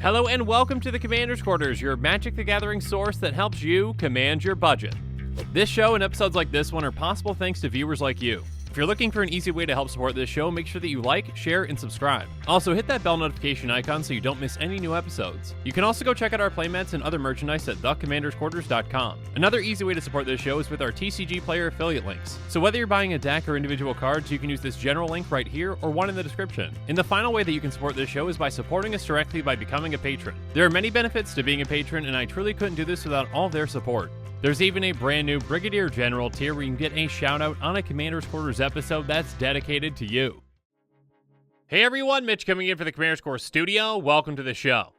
Hello and welcome to the Commander's Quarters, your Magic the Gathering source that helps you command your budget. This show and episodes like this one are possible thanks to viewers like you. If you're looking for an easy way to help support this show, make sure that you like, share, and subscribe. Also, hit that bell notification icon so you don't miss any new episodes. You can also go check out our playmats and other merchandise at thecommandersquarters.com. Another easy way to support this show is with our TCG player affiliate links. So whether you're buying a deck or individual cards, you can use this general link right here or one in the description. And the final way that you can support this show is by supporting us directly by becoming a patron. There are many benefits to being a patron, and I truly couldn't do this without all their support. There's even a brand new Brigadier General tier where you can get a shout out on a Commander's Quarters episode that's dedicated to you. Hey everyone, Mitch coming in for the Commander's Quarters studio. Welcome to the show.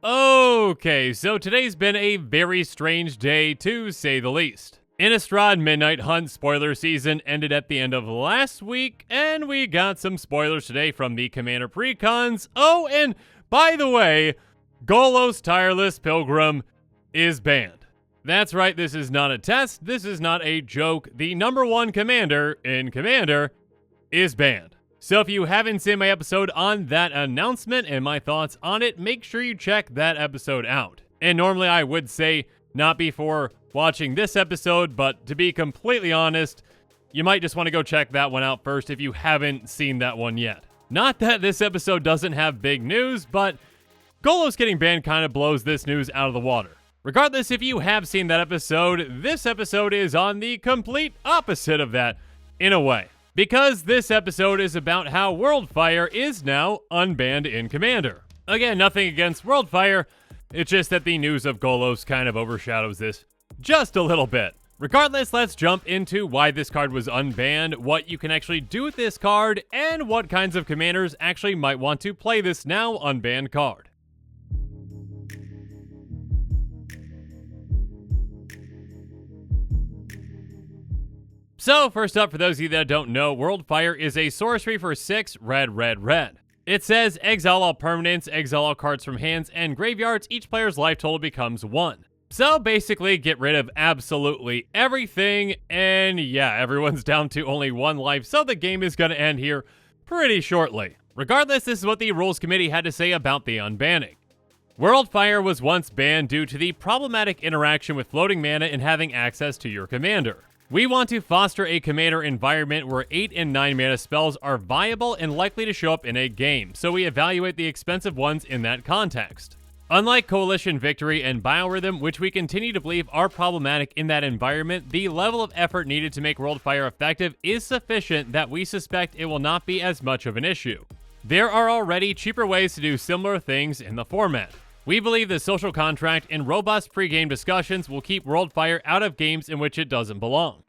Okay, so today's been a very strange day to say the least. Innistrad Midnight Hunt spoiler season ended at the end of last week, and we got some spoilers today from the Commander Precons. Oh, and by the way, Golos Tireless Pilgrim is banned. That's right, this is not a test, this is not a joke. The #1 commander in Commander is banned. So if you haven't seen my episode on that announcement and my thoughts on it, make sure you check that episode out. And normally I would say not before watching this episode, but to be completely honest, you might just want to go check that one out first if you haven't seen that one yet. Not that this episode doesn't have big news, but Golos getting banned kind of blows this news out of the water. Regardless, if you have seen that episode, this episode is on the complete opposite of that, in a way. Because this episode is about how Worldfire is now unbanned in Commander. Again, nothing against Worldfire, it's just that the news of Golos kind of overshadows this just a little bit. Regardless, let's jump into why this card was unbanned, what you can actually do with this card, and what kinds of commanders actually might want to play this now unbanned card. So, first up, for those of you that don't know, Worldfire is a sorcery for 6 red, red, red. It says, exile all permanents, exile all cards from hands and graveyards, each player's life total becomes 1. So basically, get rid of absolutely everything, and yeah, everyone's down to only 1 life, so the game is gonna end here pretty shortly. Regardless, this is what the Rules Committee had to say about the unbanning. Worldfire was once banned due to the problematic interaction with floating mana and having access to your commander. We want to foster a commander environment where 8 and 9 mana spells are viable and likely to show up in a game, so we evaluate the expensive ones in that context. Unlike Coalition Victory and Biorhythm, which we continue to believe are problematic in that environment, the level of effort needed to make Worldfire effective is sufficient that we suspect it will not be as much of an issue. There are already cheaper ways to do similar things in the format. We believe the social contract and robust pre-game discussions will keep Worldfire out of games in which it doesn't belong.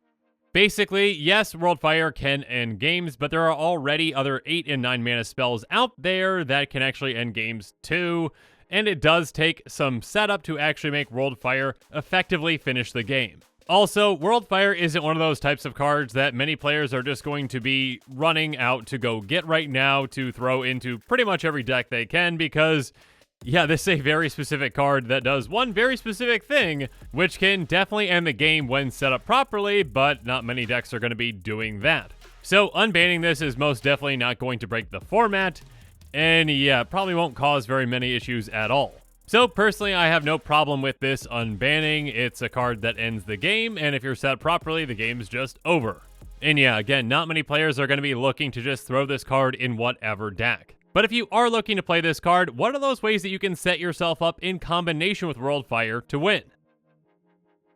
Basically, yes, Worldfire can end games, but there are already other 8 and 9 mana spells out there that can actually end games too, and it does take some setup to actually make Worldfire effectively finish the game. Also, Worldfire isn't one of those types of cards that many players are just going to be running out to go get right now to throw into pretty much every deck they can, because yeah, this is a very specific card that does one very specific thing, which can definitely end the game when set up properly, but not many decks are going to be doing that. So unbanning this is most definitely not going to break the format, and yeah, probably won't cause very many issues at all. So personally, I have no problem with this unbanning. It's a card that ends the game, and if you're set properly, the game's just over. And yeah, again, not many players are going to be looking to just throw this card in whatever deck. But if you are looking to play this card, what are those ways that you can set yourself up in combination with Worldfire to win?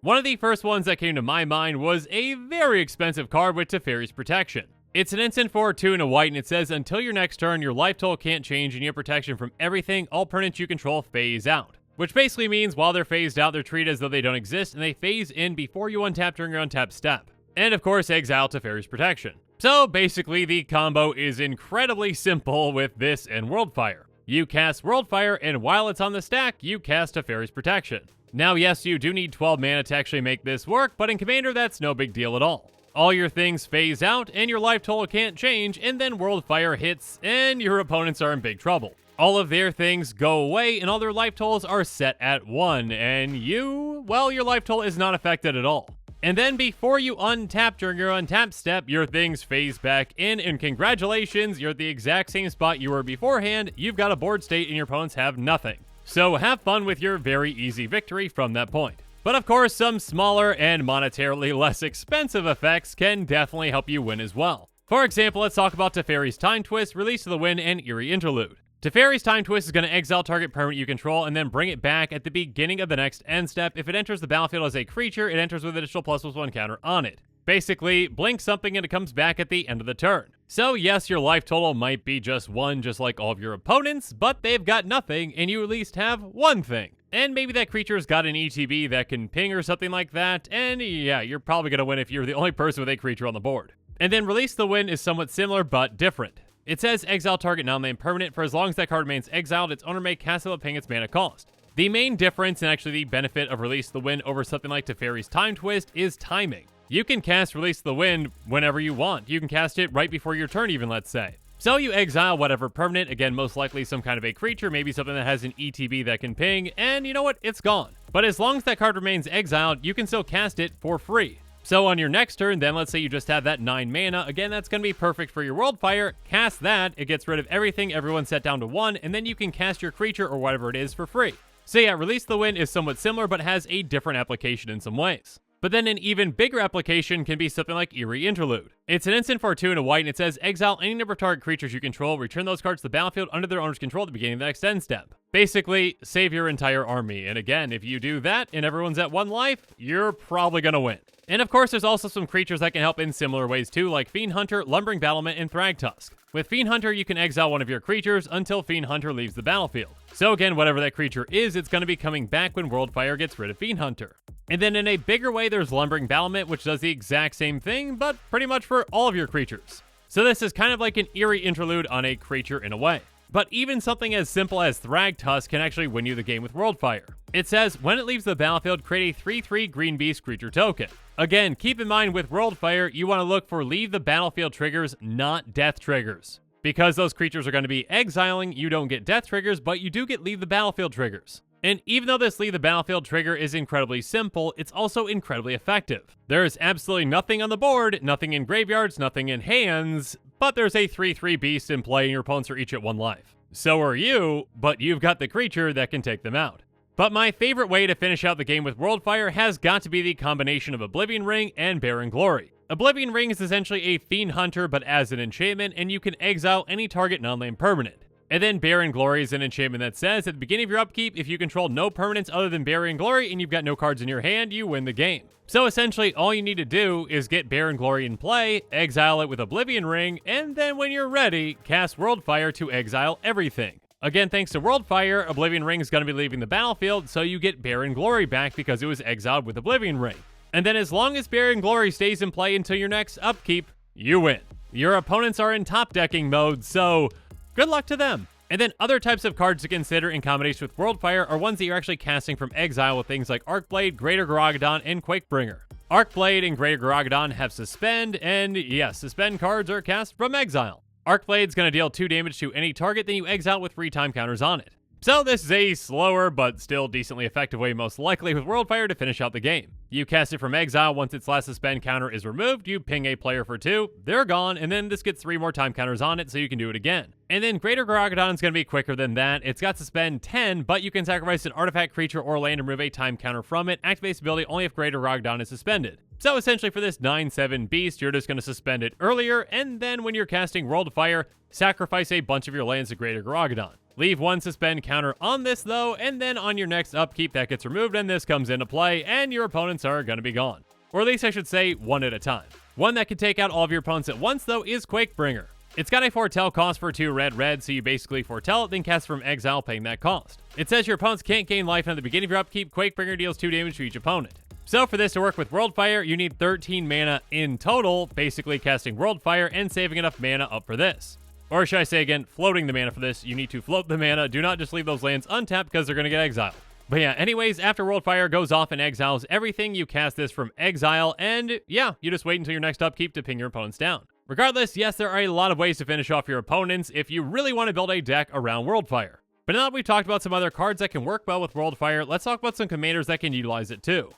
One of the first ones that came to my mind was a very expensive card with Teferi's Protection. It's an instant for 2 and a white, and it says, until your next turn, your life total can't change and you have protection from everything all permanents you control phase out. Which basically means while they're phased out, they're treated as though they don't exist, and they phase in before you untap during your untap step. And of course, exile Teferi's Protection. So basically, the combo is incredibly simple with this and Worldfire. You cast Worldfire, and while it's on the stack, you cast Teferi's Protection. Now, yes, you do need 12 mana to actually make this work, but in Commander, that's no big deal at all. All your things phase out, and your life total can't change, and then Worldfire hits, and your opponents are in big trouble. All of their things go away, and all their life totals are set at 1, and well, your life total is not affected at all. And then before you untap during your untap step, your things phase back in, and congratulations, you're at the exact same spot you were beforehand. You've got a board state and your opponents have nothing. So have fun with your very easy victory from that point. But of course, some smaller and monetarily less expensive effects can definitely help you win as well. For example, let's talk about Teferi's Time Twist, Release to the Wind, and Eerie Interlude. Teferi's Time Twist is going to exile target permanent you control and then bring it back at the beginning of the next end step. If it enters the battlefield as a creature, it enters with an additional +1/+1 counter on it. Basically, blink something and it comes back at the end of the turn. So yes, your life total might be just 1, just like all of your opponents, but they've got nothing and you at least have one thing. And maybe that creature's got an ETB that can ping or something like that, and yeah, you're probably going to win if you're the only person with a creature on the board. And then Release the Wind is somewhat similar, but different. It says exile target non-land permanent. For as long as that card remains exiled, its owner may cast it without paying its mana cost. The main difference and actually the benefit of Release the Wind over something like Teferi's Time Twist is timing. You can cast Release the Wind whenever you want. You can cast it right before your turn even, let's say. So you exile whatever permanent, again most likely some kind of a creature, maybe something that has an ETB that can ping, and you know what, it's gone. But as long as that card remains exiled, you can still cast it for free. So on your next turn, then let's say you just have that 9 mana, again that's going to be perfect for your Worldfire, cast that, it gets rid of everything, everyone set down to 1, and then you can cast your creature or whatever it is for free. So yeah, Release the Wind is somewhat similar but has a different application in some ways. But then an even bigger application can be something like Eerie Interlude. It's an instant for 2 and a white, and it says exile any number of target creatures you control, return those cards to the battlefield under their owner's control at the beginning of the next end step. Basically, save your entire army, and again, if you do that and everyone's at 1 life, you're probably gonna win. And of course, there's also some creatures that can help in similar ways too, like Fiend Hunter, Lumbering Battlement, and Thragtusk. With Fiend Hunter, you can exile one of your creatures until Fiend Hunter leaves the battlefield. So again, whatever that creature is, it's going to be coming back when Worldfire gets rid of Fiend Hunter. And then in a bigger way, there's Lumbering Battlement, which does the exact same thing, but pretty much for all of your creatures. So this is kind of like an Eerie Interlude on a creature in a way. But even something as simple as Thragtusk can actually win you the game with Worldfire. It says, when it leaves the battlefield, create a 3/3 green beast creature token. Again, keep in mind with Worldfire, you want to look for leave the battlefield triggers, not death triggers. Because those creatures are going to be exiling, you don't get death triggers, but you do get leave the battlefield triggers. And even though this leave the battlefield trigger is incredibly simple, it's also incredibly effective. There is absolutely nothing on the board, nothing in graveyards, nothing in hands, but there's a 3/3 beast in play and your opponents are each at 1 life. So are you, but you've got the creature that can take them out. But my favorite way to finish out the game with Worldfire has got to be the combination of Oblivion Ring and Barren Glory. Oblivion Ring is essentially a Fiend Hunter but as an enchantment, and you can exile any target non-land permanent. And then Barren Glory is an enchantment that says, at the beginning of your upkeep, if you control no permanents other than Barren Glory and you've got no cards in your hand, you win the game. So essentially, all you need to do is get Barren Glory in play, exile it with Oblivion Ring, and then when you're ready, cast Worldfire to exile everything. Again, thanks to Worldfire, Oblivion Ring is going to be leaving the battlefield, so you get Barren Glory back because it was exiled with Oblivion Ring. And then as long as Barren Glory stays in play until your next upkeep, you win. Your opponents are in top decking mode, so good luck to them. And then other types of cards to consider in combination with Worldfire are ones that you're actually casting from exile with things like Arcblade, Greater Gargadon, and Quakebringer. Arcblade and Greater Gargadon have Suspend, and yes, Suspend cards are cast from exile. Arcblade's going to deal 2 damage to any target, then you exile with 3 time counters on it. So this is a slower but still decently effective way most likely with Worldfire to finish out the game. You cast it from exile, once its last suspend counter is removed, you ping a player for 2, they're gone, and then this gets 3 more time counters on it so you can do it again. And then Greater Gargadon is going to be quicker than that. It's got suspend 10, but you can sacrifice an artifact, creature, or land and remove a time counter from it. Activates ability only if Greater Gargadon is suspended. So essentially for this 9/7 beast, you're just going to suspend it earlier, and then when you're casting Worldfire, sacrifice a bunch of your lands to Greater Gargadon. Leave 1 suspend counter on this though, and then on your next upkeep that gets removed and this comes into play, and your opponents are going to be gone. Or at least I should say 1 at a time. One that can take out all of your opponents at once though is Quakebringer. It's got a foretell cost for 2 red, so you basically foretell it, then cast from exile paying that cost. It says your opponents can't gain life, and at the beginning of your upkeep, Quakebringer deals 2 damage to each opponent. So for this to work with Worldfire, you need 13 mana in total, basically casting Worldfire and saving enough mana up for this. Or should I say again, floating the mana for this. You need to float the mana. Do not just leave those lands untapped because they're going to get exiled. But yeah, anyways, after Worldfire goes off and exiles everything, you cast this from exile, and yeah, you just wait until your next upkeep to ping your opponents down. Regardless, yes, there are a lot of ways to finish off your opponents if you really want to build a deck around Worldfire. But now that we've talked about some other cards that can work well with Worldfire, let's talk about some commanders that can utilize it too.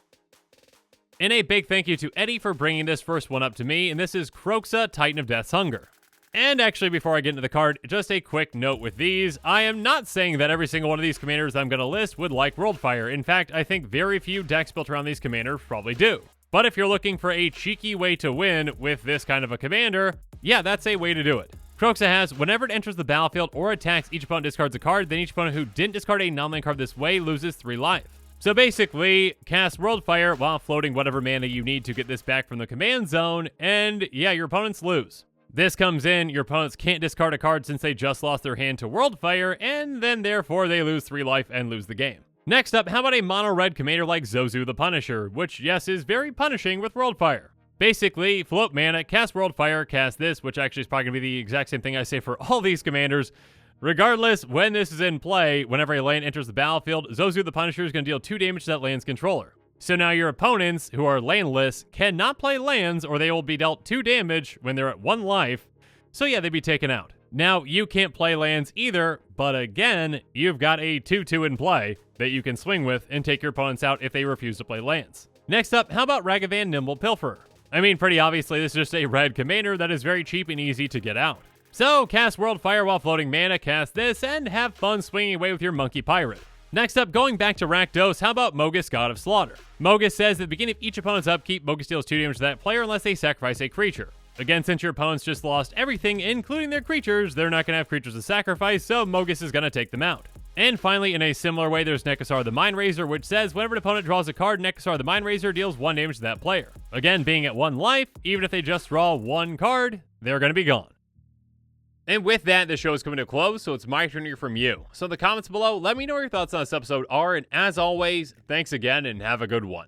And a big thank you to Eddie for bringing this first one up to me, and this is Kroxa, Titan of Death's Hunger. And actually, before I get into the card, just a quick note with these. I am not saying that every single one of these commanders I'm going to list would like Worldfire. In fact, I think very few decks built around these commanders probably do. But if you're looking for a cheeky way to win with this kind of a commander, yeah, that's a way to do it. Kroxa has, whenever it enters the battlefield or attacks, each opponent discards a card, then each opponent who didn't discard a non-land card this way loses 3 life. So basically, cast Worldfire while floating whatever mana you need to get this back from the command zone, and yeah, your opponents lose. This comes in, your opponents can't discard a card since they just lost their hand to Worldfire, and then therefore they lose 3 life and lose the game. Next up, how about a mono-red commander like Zozu the Punisher, which yes, is very punishing with Worldfire. Basically, float mana, cast Worldfire, cast this, which actually is probably going to be the exact same thing I say for all these commanders. Regardless, when this is in play, whenever a land enters the battlefield, Zozu the Punisher is going to deal 2 damage to that land's controller. So now your opponents, who are landless, cannot play lands or they will be dealt 2 damage when they're at 1 life. So yeah, they'd be taken out. Now, you can't play lands either, but again, you've got a 2/2 in play that you can swing with and take your opponents out if they refuse to play lands. Next up, how about Ragavan Nimble Pilferer? I mean, pretty obviously, this is just a red commander that is very cheap and easy to get out. So, cast Worldfire while floating mana, cast this, and have fun swinging away with your Monkey Pirate. Next up, going back to Rakdos, how about Mogis, God of Slaughter? Mogis says at the beginning of each opponent's upkeep, Mogis deals 2 damage to that player unless they sacrifice a creature. Again, since your opponents just lost everything, including their creatures, they're not going to have creatures to sacrifice, so Mogis is going to take them out. And finally, in a similar way, there's Nekasar the Mindrazor, which says whenever an opponent draws a card, Nekasar the Mindrazor deals 1 damage to that player. Again, being at 1 life, even if they just draw 1 card, they're going to be gone. And with that, the show is coming to a close, so it's my turn to hear from you. So in the comments below, let me know what your thoughts on this episode are, and as always, thanks again and have a good one.